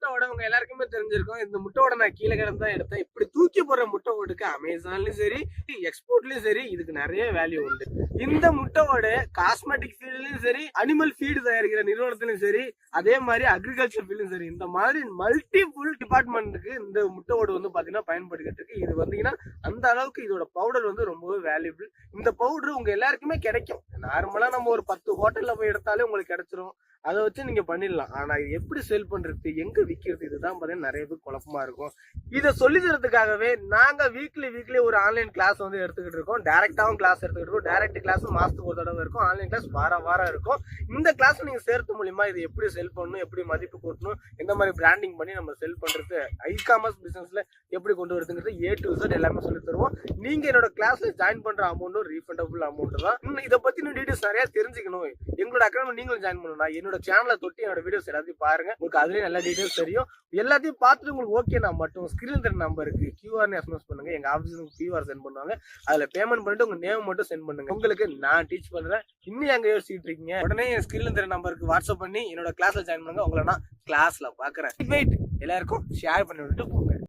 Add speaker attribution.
Speaker 1: முட்டை ஓட உங்க எல்லாருக்குமே தெரிஞ்சிருக்கும். இந்த முட்டை ஓட நான் கீழே கிடந்தா எடுத்தேன். இப்படி தூக்கி போடுற முட்டை ஓடுக்கு அமேசான்லயும் சரி, எக்ஸ்போர்ட்லயும் சரி, இதுக்கு நிறைய வேல்யூ உண்டு. இந்த முட்டை ஓட காஸ்மெட்டிக் ஃபீல்ட்லயும் சரி, அனிமல் ஃபீடு தயாரிக்கிற நிறுவனத்திலும் சரி, அதே மாதிரி அக்ரிகல்ச்சர் ஃபீல்டும் சரி, இந்த மாதிரி மல்டிபிள் டிபார்ட்மெண்ட்டுக்கு இந்த முட்டை ஓடு வந்து பாத்தீங்கன்னா பயன்படுத்திட்டு இருக்கு. இது வந்தீங்கன்னா அந்த அளவுக்கு இதோட பவுடர் வந்து ரொம்பவே வேல்யூபிள். இந்த பவுடர் உங்க எல்லாருக்குமே கிடைக்கும். நார்மலா நம்ம ஒரு 10 ஹோட்டல்ல போய் எடுத்தாலே உங்களுக்கு கிடைச்சிரும். அதை வச்சு நீங்க பண்ணிடலாம். ஆனா இது எப்படி சேல் பண்றது, எங்க விற்கிறது, இதுதான் பாத்தீங்கன்னா நிறைய பேர் குழப்பமா இருக்கும். இதை சொல்லி தரதுக்காகவே நாங்க வீக்லி ஒரு ஆன்லைன் கிளாஸ் வந்து எடுத்துக்கிட்டு இருக்கோம். டைரக்டாவும் கிளாஸ் எடுத்துக்கிட்டு இருக்கோம். டைரக்ட் கிளாஸ் மாசத்துக்கு ஒரு தடவை இருக்கும். ஆன்லைன் கிளாஸ் வாரம் இருக்கும். இந்த கிளாஸ் நீங்க சேர்த்து மூலியமா இது எப்படி செல் பண்ணணும், எப்படி மதிப்பு கூட்டணும், எந்த மாதிரி பிராண்டிங் பண்ணி நம்ம செல் பண்றது, இ-காமர்ஸ் பிசினஸ்ல எப்படி கொண்டு வருதுங்கிறது A to Z எல்லாமே சொல்லி தருவோம். நீங்க என்னோட கிளாஸ்ல ஜாயின் பண்ற அமௌண்ட்டும் ரீஃபண்டபிள் அமௌண்ட் தான். இதை பத்தின டீடைல்ஸ் நிறைய தெரிஞ்சுக்கணும். எங்களோட அக்கௌண்ட் நீங்களும் ஜாயின் பண்ணணும். என்னோட சேனலை தொட்டு என்னோட வீடியோஸ் எல்லாத்தையும் பாருங்க. உங்களுக்கு அதுலயே நல்ல டீடைல்ஸ் தெரியும். எல்லாத்தையும் பார்த்துட்டு உங்களுக்கு ஓகேனா மட்டும் ஸ்கிரீன் தர நம்பருக்கு QR எஸ்எம்எஸ் பண்ணுங்க. எங்க ஆஃபீஸுக்கு QR சென்ட் பண்ணுவாங்க. அதுல பேமெண்ட் பண்ணிட்டு உங்க நேம் மட்டும் சென்ட் பண்ணுங்க. உங்களுக்கு நான் டீச் பண்றேன். இன்னும் எங்க யோசிச்சுட்டு இருக்கீங்க, உடனே என் ஸ்கிரீன் தர நம்பருக்கு வாட்ஸ்அப் பண்ணி என்னோட கிளாஸ்ல ஜாயின் பண்ணுங்க. உங்களை நான் கிளாஸ்ல பாக்குறேன். எல்லாருக்கும் ஷேர் பண்ணி விட்டுட்டு போங்க.